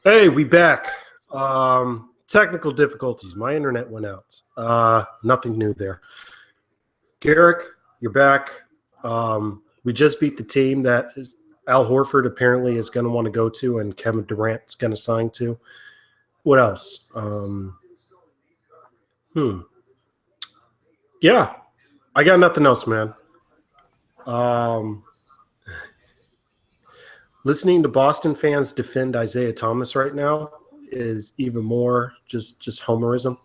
Hey, we back. Technical difficulties. My internet went out. Nothing new there. Garrick, you're back. We just beat the team that Al Horford apparently is going to want to go to, and Kevin Durant's going to sign to. What else? Yeah, I got nothing else, man. Listening to Boston fans defend Isaiah Thomas right now is even more just homerism.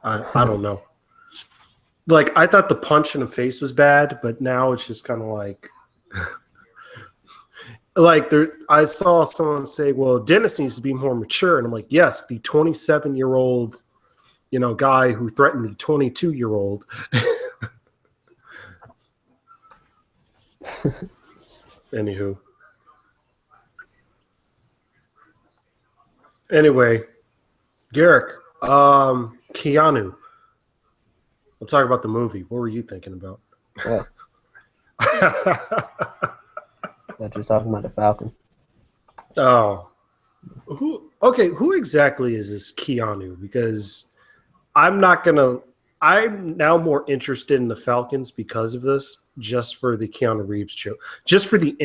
I don't know. Like, I thought the punch in the face was bad, but now it's just kind of like there. I saw someone say, "Well, Dennis needs to be more mature," and I'm like, "Yes, the 27-year-old, guy who threatened the 22-year-old." Anywho, anyway, Garrick, Keanu. We'll talk about the movie. What were you thinking about? Well, that you're talking about the Falcon. Oh, who exactly is this Keanu? Because I'm now more interested in the Falcons because of this, just for the Keanu Reeves joke, just for the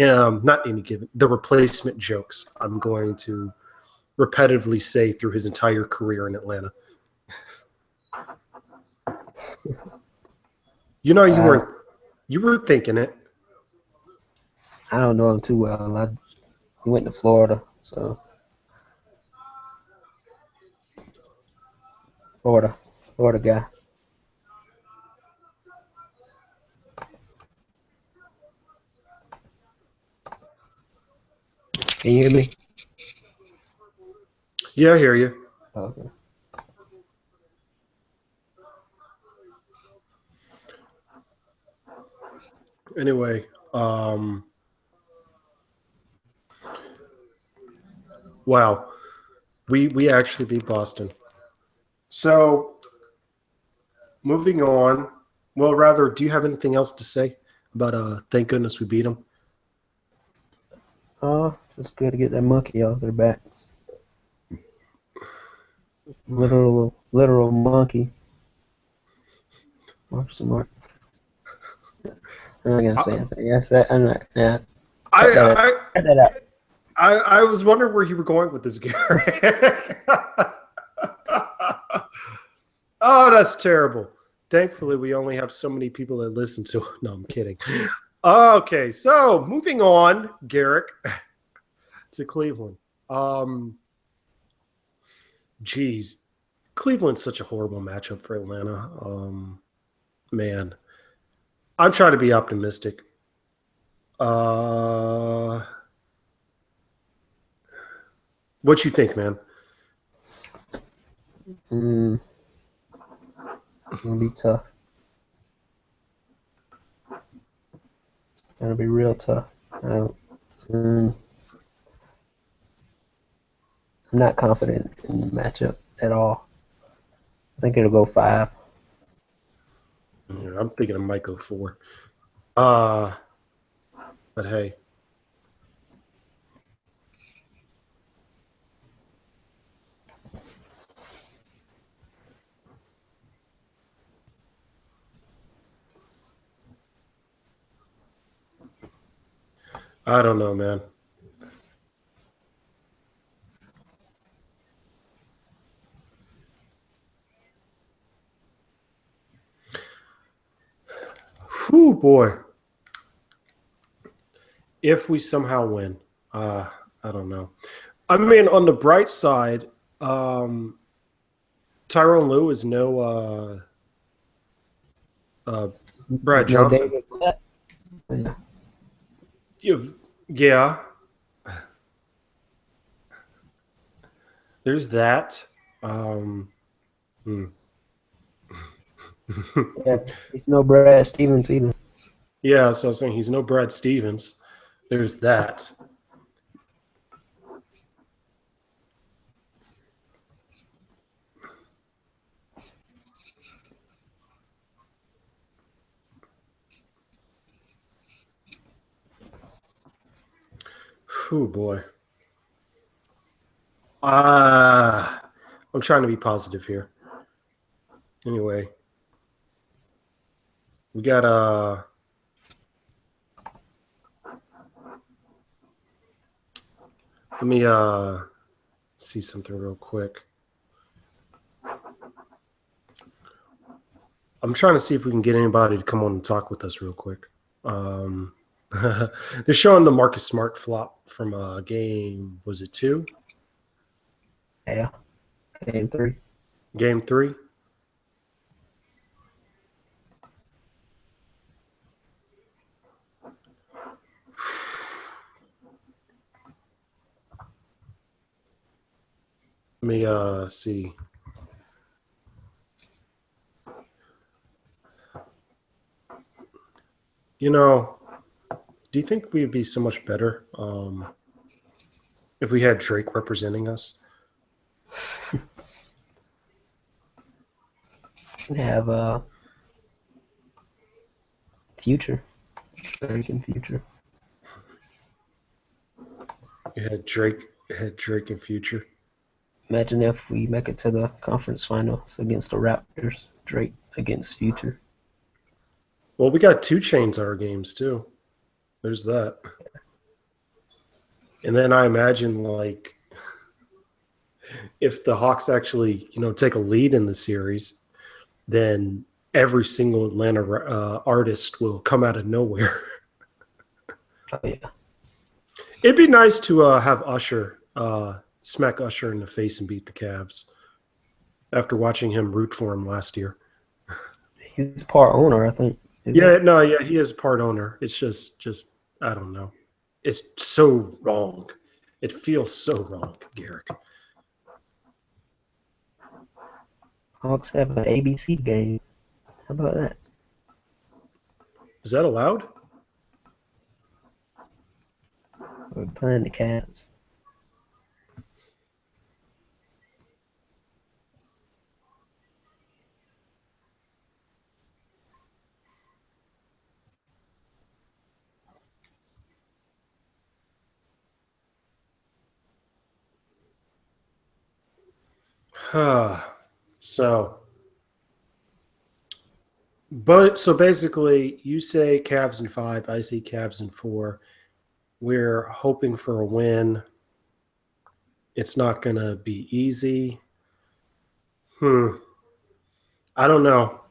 the replacement jokes I'm going to repetitively say through his entire career in Atlanta. You were thinking it. I don't know him too well. He went to Florida, so Florida guy. Can you hear me? Yeah, I hear you. Okay. Anyway, wow, we actually beat Boston. So moving on. Well, rather, do you have anything else to say about thank goodness we beat them? Oh, just good to get that monkey off their back. Literal monkey. Mark some more. I'm not gonna say anything. I'm not. Nah, cut that out. I was wondering where you were going with this, Gary. Oh, that's terrible. Thankfully, we only have so many people that listen to it. No, I'm kidding. Okay, so moving on, Garrick, to Cleveland. Geez, Cleveland's such a horrible matchup for Atlanta. Man, I'm trying to be optimistic. What you think, man? It's gonna be tough. It's gonna be real tough. I'm not confident in the matchup at all. I think it'll go 5. Yeah, I'm thinking it might go 4. But hey. I don't know, man. Whew, boy. If we somehow win, I don't know. I mean, on the bright side, Tyronn Lue is no Brad No Johnson. David Blatt. Yeah. There's that. Yeah, he's no Brad Stevens either. Yeah, so I was saying he's no Brad Stevens. There's that. Oh boy. I'm trying to be positive here. Anyway, we got let me see something real quick. I'm trying to see if we can get anybody to come on and talk with us real quick. They're showing the Marcus Smart flop from game, was it 2? Yeah. Game 3. Game 3? Let me see. You know, do you think we'd be so much better if we had Drake representing us? We have Future. Drake and Future. You had Drake and Future. Imagine if we make it to the conference finals against the Raptors. Drake against Future. Well, we got 2 Chainz our games too. There's that. And then I imagine, like, if the Hawks actually, take a lead in the series, then every single Atlanta artist will come out of nowhere. Oh yeah. It'd be nice to have Usher smack Usher in the face and beat the Cavs after watching him root for him last year. He's part owner, I think. Yeah, he is part owner. It's just I don't know. It's so wrong. It feels so wrong, Garrick. Hawks have an ABC game. How about that? Is that allowed? We're playing the Cavs. So basically, you say Cavs in 5, I say Cavs in 4. We're hoping for a win. It's not going to be easy. I don't know.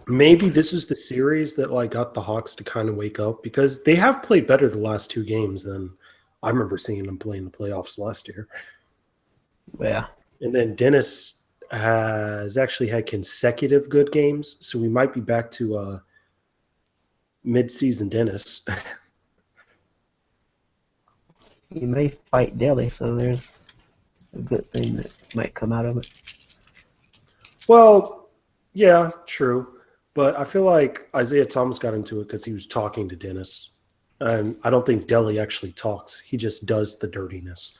Maybe this is the series that got the Hawks to kind of wake up, because they have played better the last 2 games than I remember seeing them play in the playoffs last year. Yeah. And then Dennis has actually had consecutive good games, so we might be back to mid-season Dennis. He may fight Delhi, so there's a good thing that might come out of it. Well, yeah, true. But I feel like Isaiah Thomas got into it because he was talking to Dennis. And I don't think Delhi actually talks. He just does the dirtiness.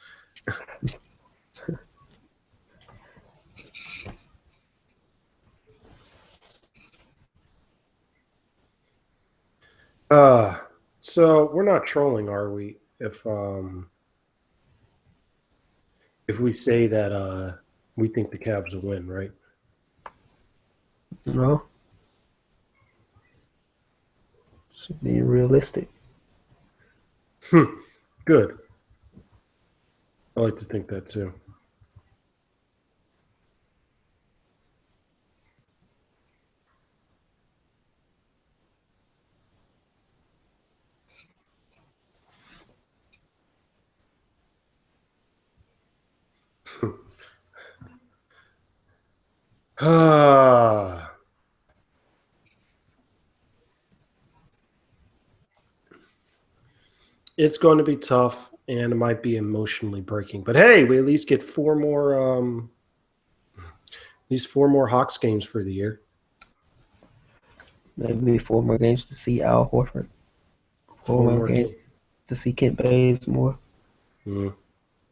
So we're not trolling, are we? If we say that we think the Cavs will win, right? No. Should be realistic. Good. I like to think that too. It's going to be tough, and it might be emotionally breaking. But hey, we at least get 4 more these 4 more Hawks games for the year. Maybe 4 more games to see Al Horford. 4 more games to see Kent Bazemore.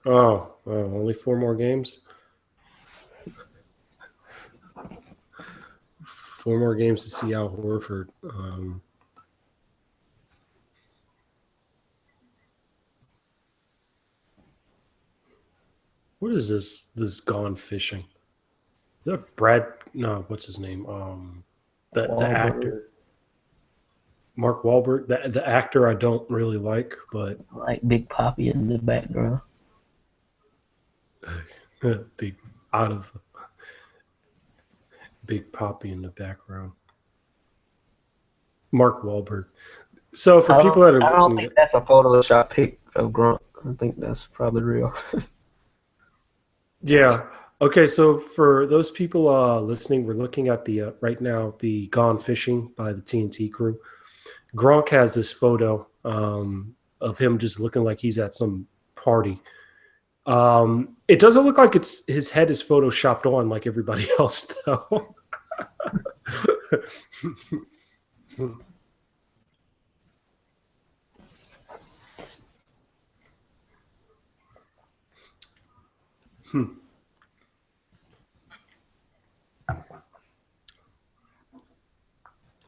Oh, only 4 more games? 4 more games to see Al Horford. What is this? This Gone Fishing. Is that Brad? No, what's his name? The Wahlberg, actor Mark Wahlberg. The actor I don't really like, but like Big Poppy in the background. the out of Big Poppy in the background. Mark Wahlberg. So for people that are I don't listening think to, that's a Photoshop pic of Grunt. I think that's probably real. yeah. Okay, so for those people listening, we're looking at the right now the Gone Fishing by the TNT crew. Gronk has this photo of him just looking like he's at some party. It doesn't look like it's his head is photoshopped on like everybody else, though.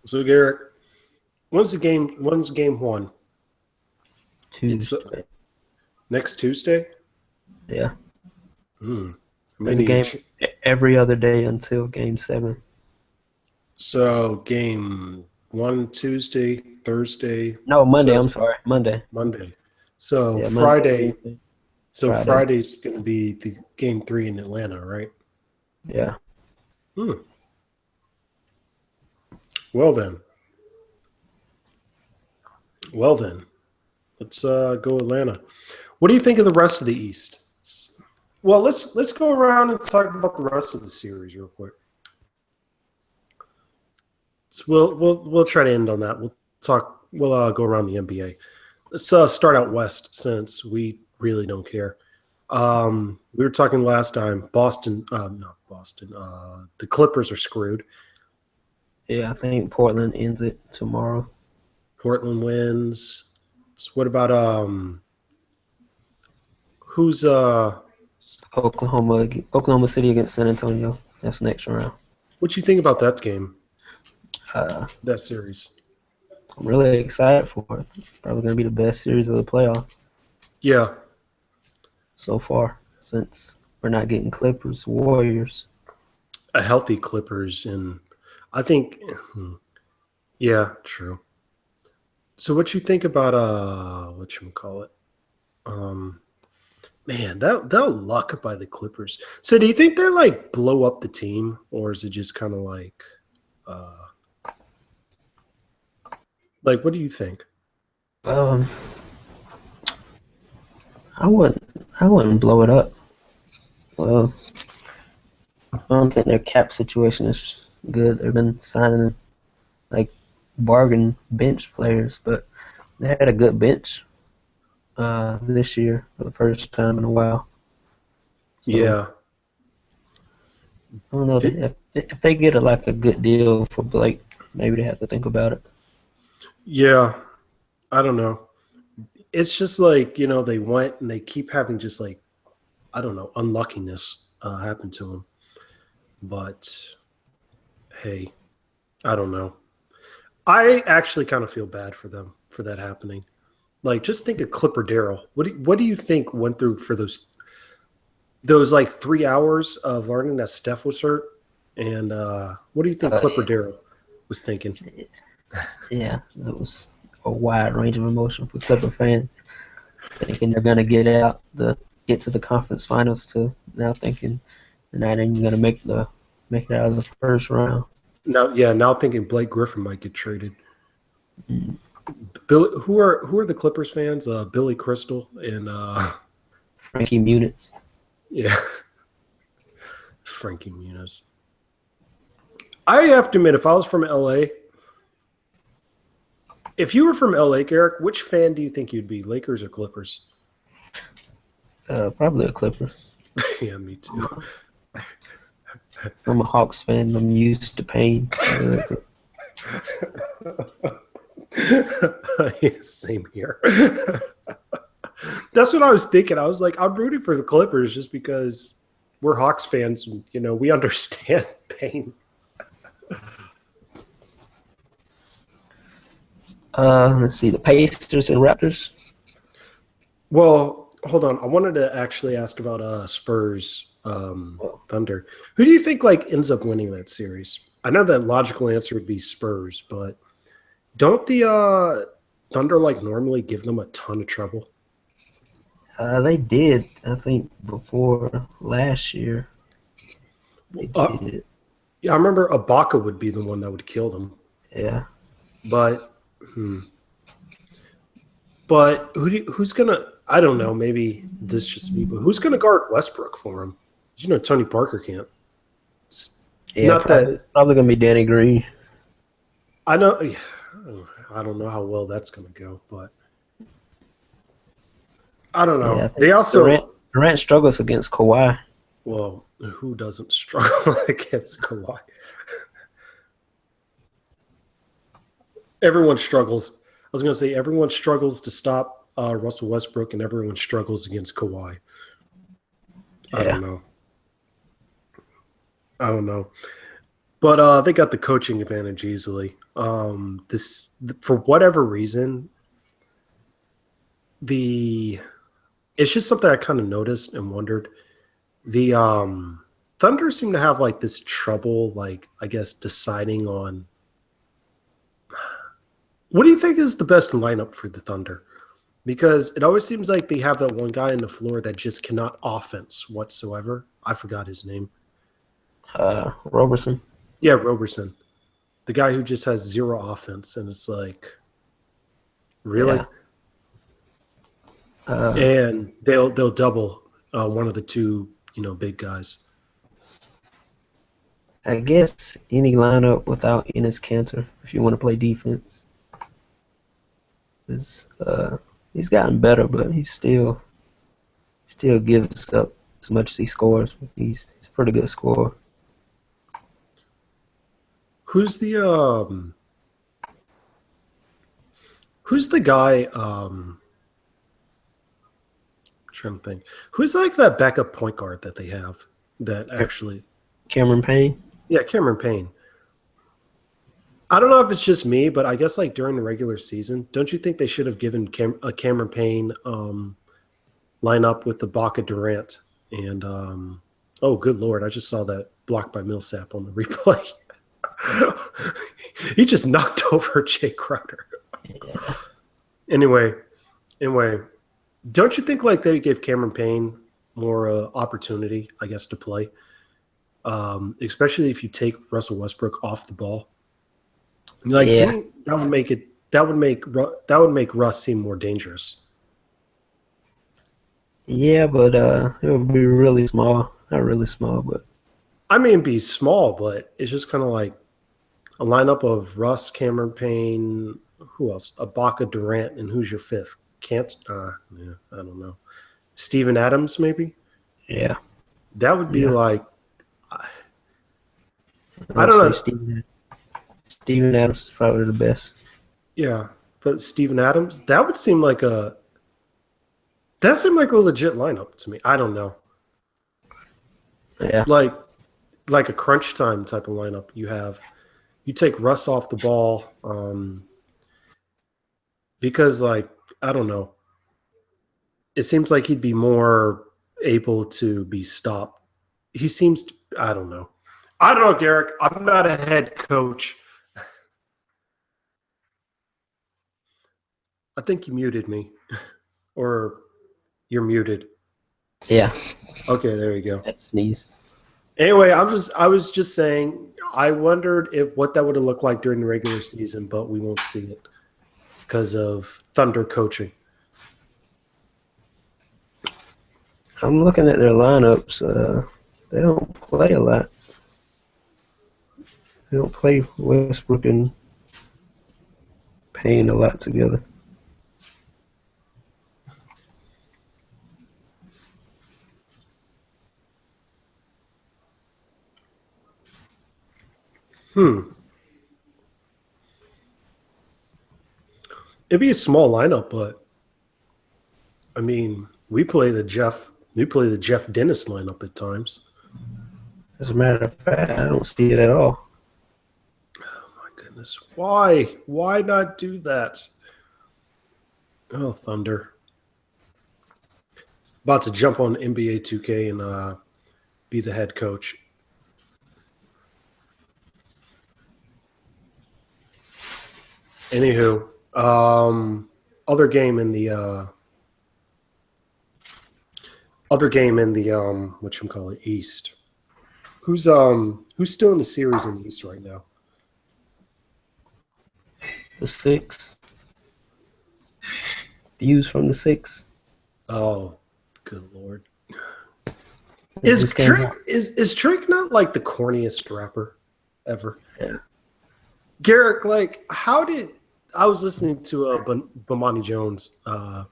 So, Garrett, when's the game? When's game one? It's Tuesday. next Tuesday. Yeah. Hmm. There's a game every other day until Game 7. So game one Tuesday, Thursday. No, Monday. So I'm sorry, Monday. Monday. So Yeah, Monday, Friday. Wednesday, So Friday. Friday's going to be the game 3 in Atlanta, right? Yeah. Hmm. Well then. Well then. Let's go Atlanta. What do you think of the rest of the East? Well, let's go around and talk about the rest of the series real quick. So we'll try to end on that. We'll go around the NBA. Let's start out west since we really don't care. We were talking last time. Not Boston. The Clippers are screwed. Yeah, I think Portland ends it tomorrow. Portland wins. So what about who's Oklahoma City against San Antonio. That's next round. what you think about that game? Uh, That series? I'm really excited for it. It's probably going to be the best series of the playoff Yeah, so far since we're not getting Clippers, Warriors. a healthy Clippers, and I think, yeah, true. So what you think about whatchamacallit? Man, that luck by the Clippers. So do you think they like blow up the team, or is it just kind of like what do you think? Um, I wouldn't blow it up. Well, I don't think their cap situation is good. They've been signing like bargain bench players, but they had a good bench this year for the first time in a while. So Yeah, I don't know if they get a good deal for Blake, maybe they have to think about it. yeah. I don't know. It's just like they went and they keep having just like I don't know unluckiness happen to them. But hey, I don't know. I actually kind of feel bad for them for that happening. Like, just think of Clipper Darrell. What do you think went through for those like 3 hours of learning that Steph was hurt? And what do you think Clipper Yeah. Darrell was thinking? Yeah, it was a wide range of emotion for Clipper fans, thinking they're gonna get to the conference finals to now thinking they're not even gonna make it out of the first round. Now thinking Blake Griffin might get traded. Mm. Who are the Clippers fans? Billy Crystal and Frankie Muniz. yeah, Frankie Muniz. I have to admit, if I was from LA, if you were from LA, Garrick, which fan do you think you'd be, Lakers or Clippers? Probably a Clipper. Yeah, me too. I'm a Hawks fan. I'm used to pain. Yeah, same here. That's what I was thinking. I was like, I'm rooting for the Clippers just because we're Hawks fans and we understand pain. Let's see, the Pacers and Raptors. Well, hold on. I wanted to actually ask about Spurs Well, Thunder. Who do you think like ends up winning that series? I know that logical answer would be Spurs, but don't the Thunder like normally give them a ton of trouble? they did, I think, before last year. They Uh, did. yeah, I remember Ibaka would be the one that would kill them, Yeah. but but who's gonna? I don't know. Maybe this just me, but who's gonna guard Westbrook for him? You know, Tony Parker can't. It's Yeah, not probably that it's probably gonna be Danny Green. I know. I don't know how well that's gonna go, but I don't Yeah, I know. think They Durant struggles against Kawhi. well, who doesn't struggle against Kawhi? Everyone struggles. I was gonna say everyone struggles to stop Russell Westbrook, and everyone struggles against Kawhi. I Yeah. don't know. I don't know. But they got the coaching advantage easily. This for whatever reason, the it's just something I kind of noticed and wondered. The Thunder seem to have like this trouble, like I guess deciding on what do you think is the best lineup for the Thunder? Because it always seems like they have that one guy on the floor that just cannot offense whatsoever. I forgot his name. Roberson. Yeah, Roberson, the guy who just has zero offense, and it's like really. Yeah. Uh, And they'll double one of the two big guys. I guess any lineup without Enes Kanter, if you want to play defense, is he's gotten better, but he still gives up as much as he scores. He's a pretty good scorer. Who's the who's the guy? I'm trying to think. Who's like that backup point guard that they have that actually? Cameron Payne. Yeah, Cameron Payne. I don't know if it's just me, but I guess like during the regular season, don't you think they should have given a Cameron Payne line up with the Baca Durant and oh, good lord, I just saw that blocked by Millsap on the replay. He just knocked over Jay Crowder. Yeah. Anyway, anyway, don't you think like they gave Cameron Payne more opportunity, I guess, to play, especially if you take Russell Westbrook off the ball? Like to Yeah. me, that would make Russ seem more dangerous. Yeah, but it would be really small. Not really small, but I mean, be small, but it's just kind of like a lineup of Russ, Cameron Payne, who else? Ibaka, Durant, and who's your fifth? Can't. Yeah, I don't know. Steven Adams, maybe. yeah. That would be Yeah. like I I would don't say know. Steven Adams is probably the best. Yeah, but Steven Adams, that seemed like a legit lineup to me. I don't know, Yeah. like a crunch time type of lineup. You take Russ off the ball because like I don't know. It seems like he'd be more able to be stopped. He seems to, I don't know. I don't know, Garrick. I'm not a head coach. I think you muted me, or you're muted. Yeah. Okay, there you go. That sneeze. Anyway, I was just saying I wondered if what that would have looked like during the regular season, but we won't see it because of Thunder coaching. I'm looking at their lineups. They don't play a lot. They don't play Westbrook and Payne a lot together. Hmm. It'd be a small lineup, but I mean, we play the Jeff Dennis lineup at times. As a matter of fact, I don't see it at all. Oh my goodness. Why? Why not do that? Oh, Thunder. About to jump on NBA 2K and be the head coach. Anywho, other game in the whatchamacallit East. Who's still in the series in the East right now? The six. Views from the six. Oh, good lord. It Is just came Drake out. is Drake not like the corniest rapper ever? Yeah. Garrick, like, how did I was listening to Bomani Jones. I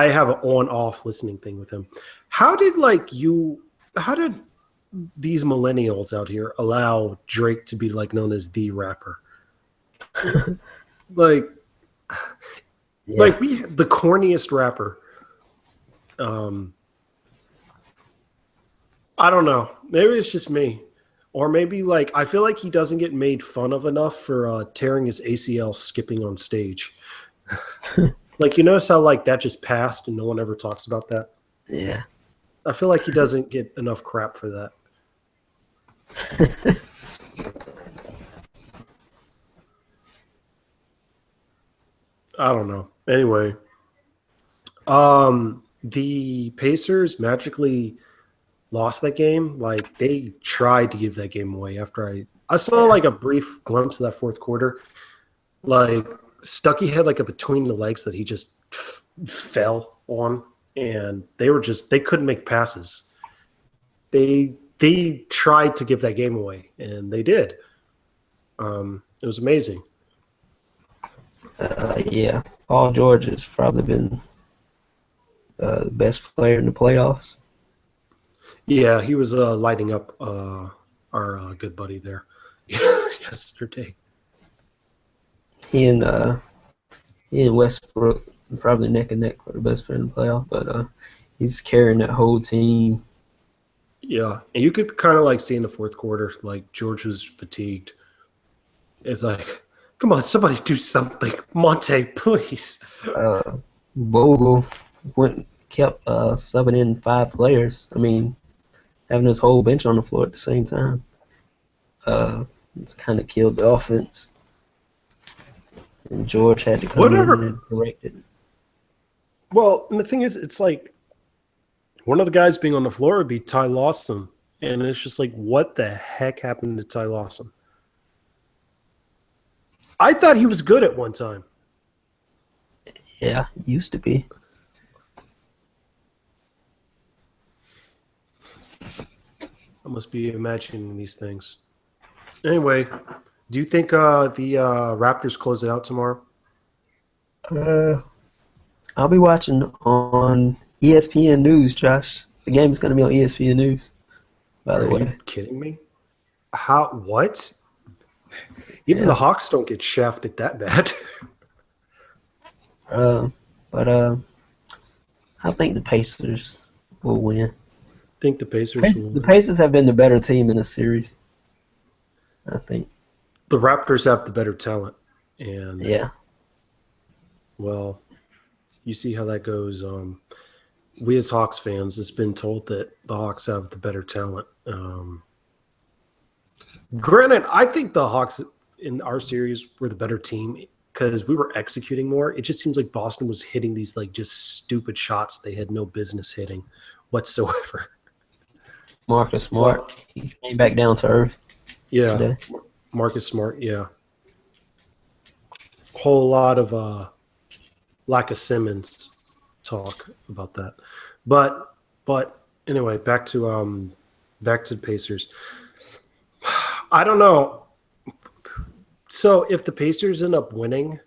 have an on-off listening thing with him. How did these millennials out here allow Drake to be like known as the rapper? Like, Yeah. we the corniest rapper. I don't know. Maybe it's just me. Or maybe like I feel like he doesn't get made fun of enough for tearing his ACL skipping on stage. Like you notice how like that just passed and no one ever talks about that? Yeah. I feel like he doesn't get enough crap for that. I don't know. Anyway, the Pacers magically lost that game. Like they tried to give that game away after I saw like a brief glimpse of that fourth quarter. Like Stuckey had like a between the legs that he just fell on, and they couldn't make passes. They tried to give that game away, and they did. It was amazing. Yeah. Paul George has probably been the best player in the playoffs. Yeah, he was lighting up our good buddy there yesterday. He and Westbrook are probably neck and neck for the best player in the playoff, but he's carrying that whole team. Yeah, and you could kind of like see in the fourth quarter, like George was fatigued. It's like, come on, somebody do something, Monte, please. Vogel kept subbing in 5 players. I mean, having his whole bench on the floor at the same time. It's kind of killed the offense. And George had to come in and correct it. Well, and the thing is, it's like one of the guys being on the floor would be Ty Lawson. And it's just like, what the heck happened to Ty Lawson? I thought he was good at one time. Yeah, used to be. I must be imagining these things. Anyway, do you think the Raptors close it out tomorrow? I'll be watching on ESPN News, Josh. The game is going to be on ESPN News, by the Are you way. kidding me? How? What? Even Yeah. the Hawks don't get shafted that bad. But I think the Pacers will win. Think the Pacers will The win. Pacers have been the better team in the series, I think. The Raptors have the better talent, and Yeah. well, you see how that goes. We as Hawks fans, it's been told that the Hawks have the better talent. Granted, I think the Hawks in our series were the better team because we were executing more. It just seems like Boston was hitting these like just stupid shots they had no business hitting whatsoever. Marcus Smart, he came back down to earth Yeah, today. Marcus Smart. Yeah, whole lot of lack of Simmons talk about that, but anyway, back to the Pacers. I don't know. So if the Pacers end up winning,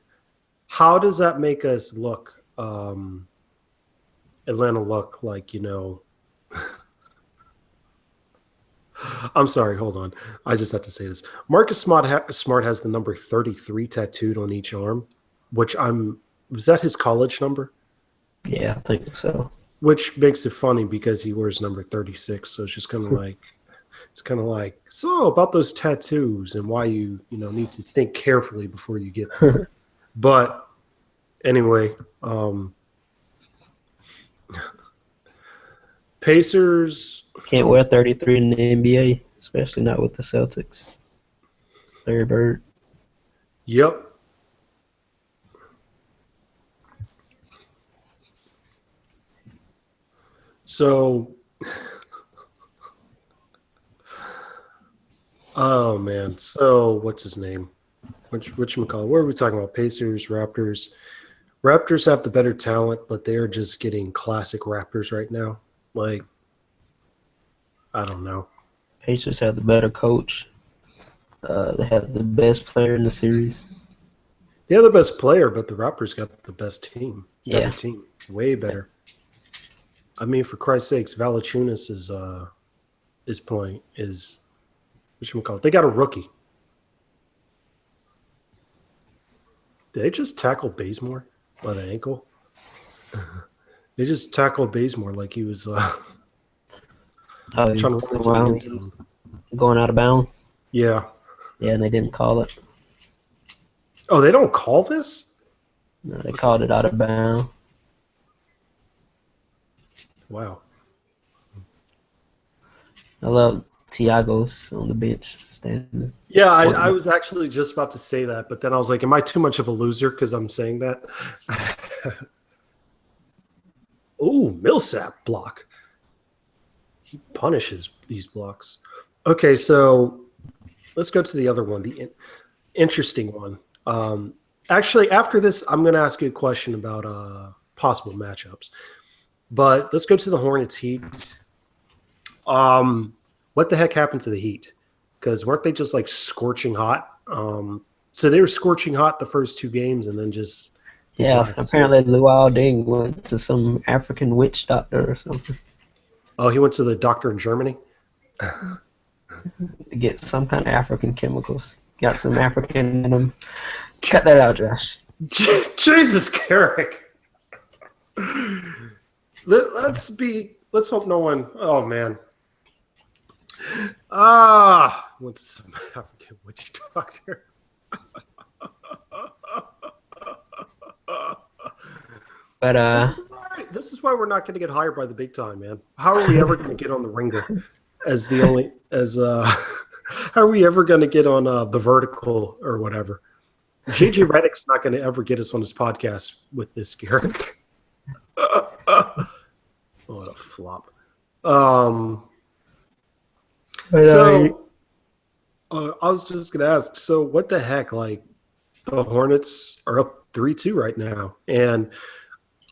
how does that make us look? Atlanta look like, I'm sorry, hold on. I just have to say this. Marcus Smart has the number 33 tattooed on each arm, which was that his college number? Yeah, I think so. Which makes it funny because he wears number 36. So it's just kind of like, so about those tattoos and why you need to think carefully before you get them. But anyway, Pacers. Can't wear 33 in the NBA, especially not with the Celtics. Larry Bird. Yep. So, oh man. So what's his name? Which McCall? What are we talking about? Pacers, Raptors. Raptors have the better talent, but they are just getting classic Raptors right now. Like, I don't know. Pacers have the better coach. They have the best player in the series. They have the best player, but the Raptors got the best team. Better Yeah. team. Way better. I mean, for Christ's sakes, Valanciunas is playing is whatchamacallit. They got a rookie. Did they just tackle Bazemore by the ankle? They just tackled Bazemore like he was Oh, trying to run into the end zone. going out of bounds. Yeah. Yeah, and they didn't call it. Oh, they don't call this? No, they called it out of bounds. Wow. I love Tiago's on the bench standing. Yeah, I was actually just about to say that, but then I was like, am I too much of a loser because I'm saying that? Oh, Millsap block. He punishes these blocks. Okay, so let's go to the other one, the interesting one. Actually, after this, I'm going to ask you a question about possible matchups. But let's go to the Hornets Heat. What the heck happened to the Heat? Because weren't they just like scorching hot? So they were scorching hot the first two games, and then just apparently Luau Ding went to some African witch doctor or something. Oh, he went to the doctor in Germany to get some kind of African chemicals. Got some African in them. Cut that out, Josh. Jesus, Carrick. Let's hope no one. Oh man. Went to some African witch doctor. But this is why we're not going to get hired by the big time, man. How are we ever going to get on the Ringer how are we ever going to get on the Vertical or whatever? JJ Redick's not going to ever get us on his podcast with this, Garrick. What a flop. I was just going to ask, so what the heck? Like, the Hornets are up 3-2 right now. And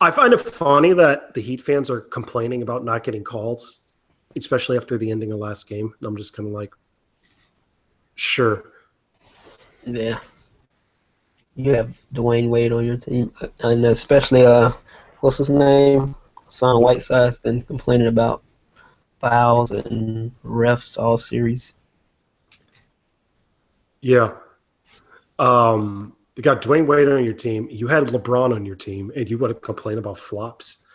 I find it funny that the Heat fans are complaining about not getting calls, especially after the ending of last game. I'm just kind of like, sure. Yeah. You have Dwayne Wade on your team. And especially, what's his name? Hassan Whiteside's been complaining about fouls and refs all series. Yeah. You got Dwayne Wade on your team. You had LeBron on your team, and you want to complain about flops?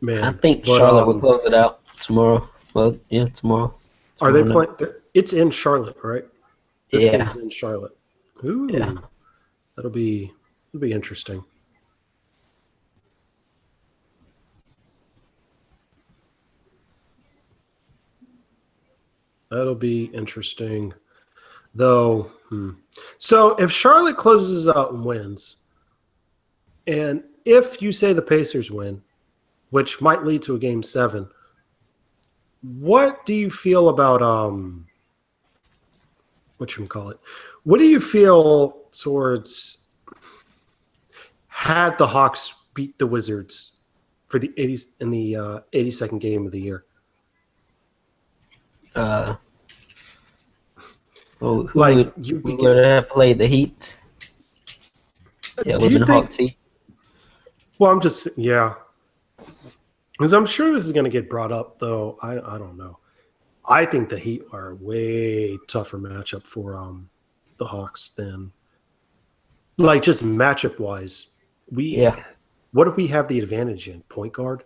Man, I think Charlotte will close it out tomorrow. Well, yeah, tomorrow. Are they playing? It's in Charlotte, right? This yeah. game's in Charlotte. Ooh, yeah. That'll be interesting. That'll be interesting, though. So if Charlotte closes out and wins, and if you say the Pacers win, which might lead to a Game 7, what do you feel about whatchamacallit? What do you feel towards had the Hawks beat the Wizards for the 82nd game of the year? Who would have played the Heat? Yeah, it would have been Hawks Heat. Well, because I'm sure this is going to get brought up, though. I don't know. I think the Heat are a way tougher matchup for the Hawks than, like, just matchup-wise. What do we have the advantage in? Point guard?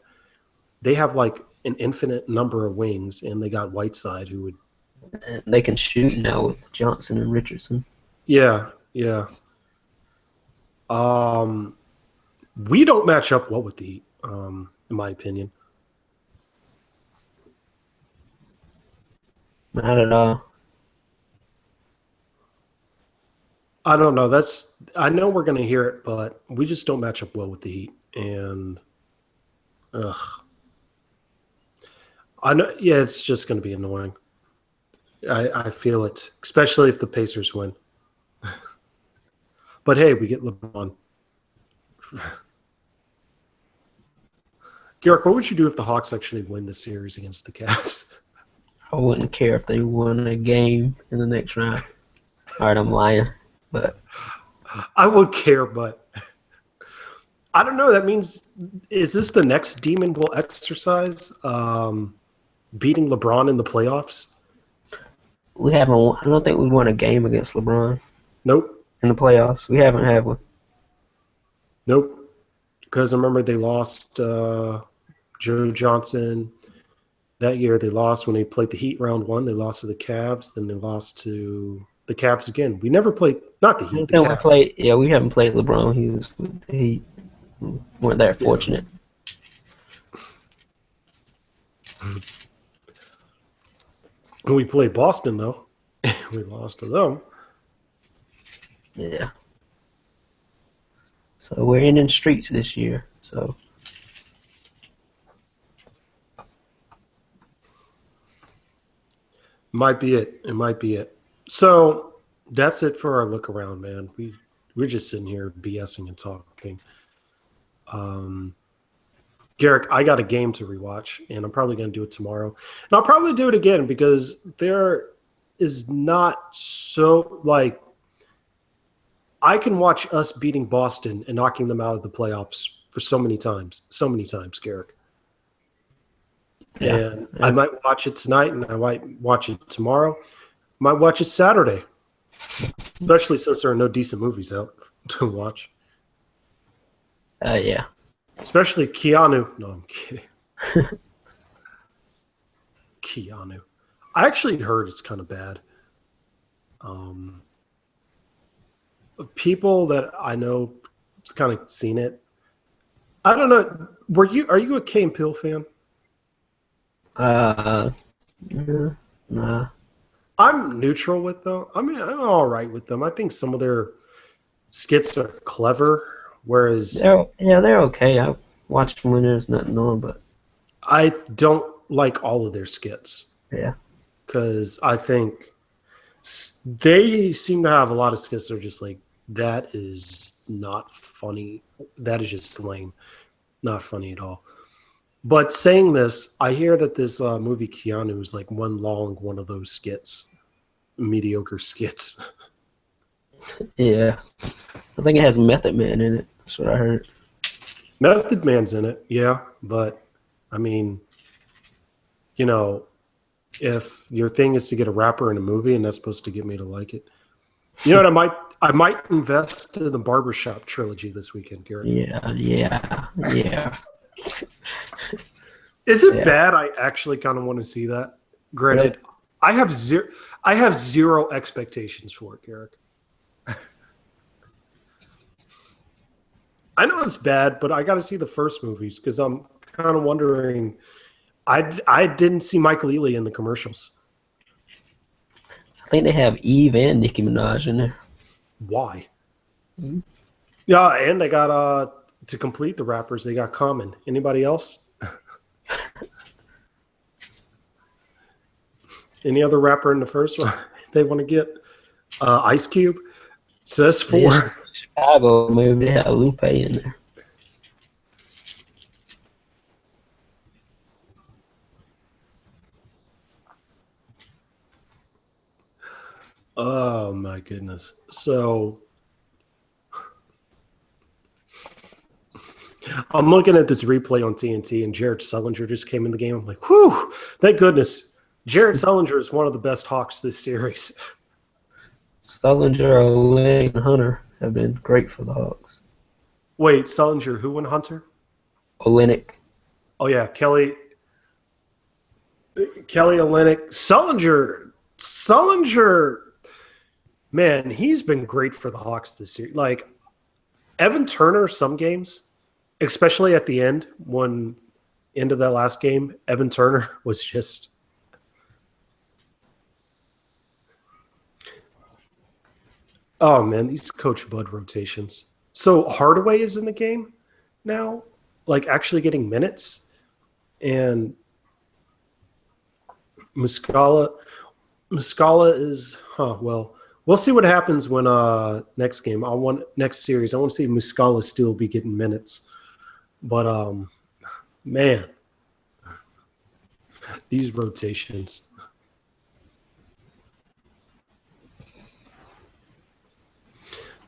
They have, like, an infinite number of wings, and they got Whiteside who would... They can shoot now with Johnson and Richardson. Yeah. Um, we don't match up well with the Heat, in my opinion. Not at all. I don't know. I know we're going to hear it, but we just don't match up well with the Heat. And ugh, I know. Yeah, it's just going to be annoying. I feel it, especially if the Pacers win. But hey, we get LeBron. Garrick, what would you do if the Hawks actually win the series against the Cavs? I wouldn't care if they won a game in the next round. All right, I'm lying, but I would care, but I don't know. That means, is this the next demon will exercise? Beating LeBron in the playoffs? we haven't. I don't think we won a game against LeBron Nope. in the playoffs. We haven't had one. Nope. Because I remember they lost Joe Johnson that year. They lost when they played the Heat round one. They lost to the Cavs. Then they lost to the Cavs again. We never played, not the I Heat, don't the think we Cavs. played. Yeah, we haven't played LeBron. He was with the Heat. We weren't that Yeah. fortunate. We played Boston, though. We lost to them. Yeah. So we're in the streets this year. So Might be it. It might be it. So that's it for our look around, man. We're just sitting here BSing and talking. Um, Garrick, I got a game to rewatch, and I'm probably going to do it tomorrow. And I'll probably do it again because there is not so like I can watch us beating Boston and knocking them out of the playoffs for so many times, Garrick. yeah, And I yeah. might watch it tonight, and I might watch it tomorrow. Might watch it Saturday, especially since there are no decent movies out to watch. Yeah. Especially Keanu. No, I'm kidding. Keanu. I actually heard it's kind of bad. Um, People that I know just kind of seen it. I don't know. Are you a Key and Peele fan? Uh, nah. I'm neutral with them. I mean, I'm all right with them. I think some of their skits are clever, whereas They're okay. I watched them when there's nothing on, but I don't like all of their skits yeah, because I think they seem to have a lot of skits that are just like, that is not funny. That is just lame. Not funny at all. But saying this, I hear that this movie Keanu is like one of those skits, mediocre skits. yeah. I think it has Method Man in it. That's what I heard. Method Man's in it, yeah, but I mean, you know, if your thing is to get a rapper in a movie and that's supposed to get me to like it, you know what? I might invest in the Barbershop trilogy this weekend, Garrett. Yeah. Is it Yeah. bad? I actually kind of want to see that. Really? Granted, I have zero. I have zero expectations for it, Garrick. I know it's bad, but I got to see the first movies because I'm kind of wondering. I didn't see Michael Ealy in the commercials. I think they have Eve and Nicki Minaj in there. Why? Mhm. Yeah, and they got to complete the rappers. They got Common. Anybody else? Any other rapper in the first one they want to get? Ice Cube. So that's Yeah, four. Chicago movie. They have Lupe in there. Oh my goodness. So I'm looking at this replay on TNT, and Jared Sullinger just came in the game. I'm like, whew, thank goodness. Jared Sullinger is one of the best Hawks this series. Sullinger, Oleg, and Hunter have been great for the Hawks. Wait, Sullinger, who won Hunter? Olenek. Oh yeah, Kelly Olynyk. Sullinger, man, he's been great for the Hawks this year. Like, Evan Turner, some games, especially at the end, when end of that last game, Evan Turner was just. Oh man, these Coach Bud rotations. So Hardaway is in the game now, like actually getting minutes, and Muscala. Muscala is, well, we'll see what happens when next game. Next series. I want to see Muscala still be getting minutes, but man, these rotations.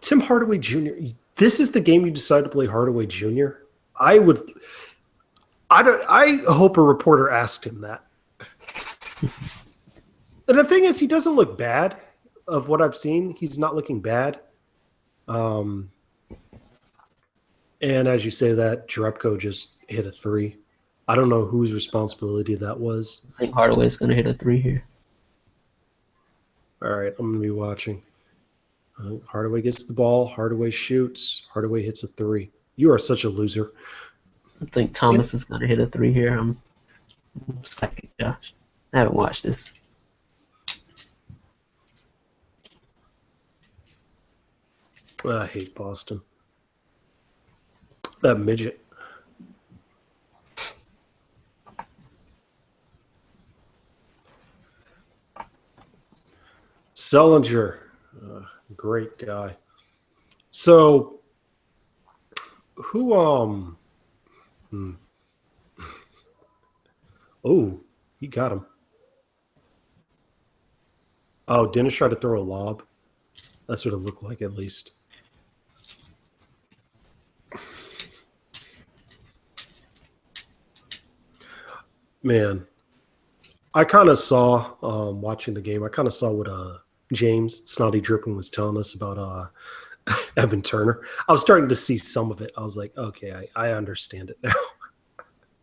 Tim Hardaway Jr. This is the game you decide to play Hardaway Jr. I would. I don't. I hope a reporter asked him that. And the thing is, he doesn't look bad. Of what I've seen, he's not looking bad. And as you say that, Jerebko just hit a three. I don't know whose responsibility that was. I think Hardaway's going to hit a 3 here. All right, I'm going to be watching. Hardaway gets the ball. Hardaway shoots. Hardaway hits a three. You are such a loser. I think Thomas is going to hit a 3 here. I'm psychic, Josh. I haven't watched this. I hate Boston. That midget. Sullinger, great guy. So, who Oh, he got him. Oh, Dennis tried to throw a lob. That's what it looked like, at least. Man, I kind of saw, watching the game, I kind of saw what James Snotty Drippin was telling us about Evan Turner. I was starting to see some of it. I was like, okay, I understand it now.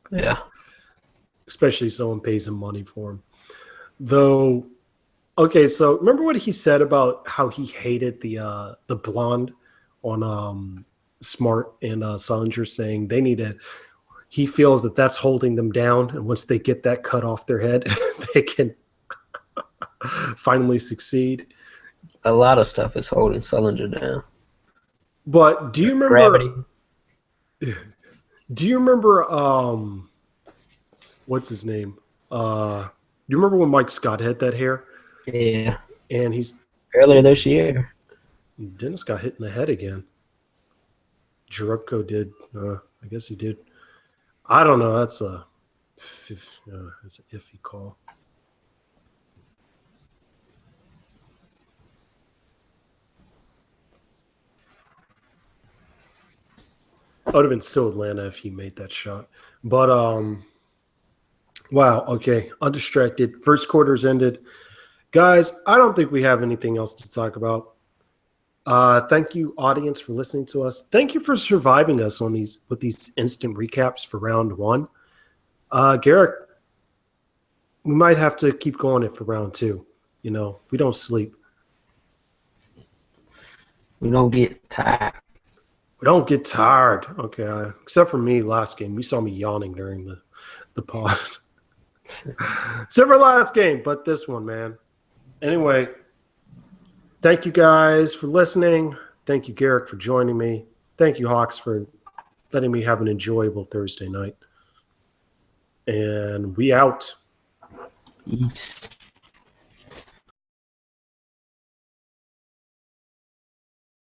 Yeah. Especially someone pays him money for him. Though, okay, so remember what he said about how he hated the blonde on Smart and Sullinger, saying they need to. He feels that that's holding them down, and once they get that cut off their head, they can finally succeed. A lot of stuff is holding Sullinger down. But do you remember? Gravity. Do you remember? What's his name? Do you remember when Mike Scott had that hair? Yeah. And he's Earlier this year. Dennis got hit in the head again. Jerebko did. I guess he did. I don't know. That's an iffy call. I would have been so Atlanta if he made that shot. But wow. Okay, undistracted. First quarter's ended, guys. I don't think we have anything else to talk about. Thank you, audience, for listening to us. Thank you for surviving us on these instant recaps for round one. Garrick, we might have to keep going it for round two. You know, we don't sleep. We don't get tired. We don't get tired. Okay, except for me last game. You saw me yawning during the pod. Except for last game, but this one, man. Anyway, thank you guys for listening. Thank you, Garrick, for joining me. Thank you, Hawks, for letting me have an enjoyable Thursday night. And we out. Peace.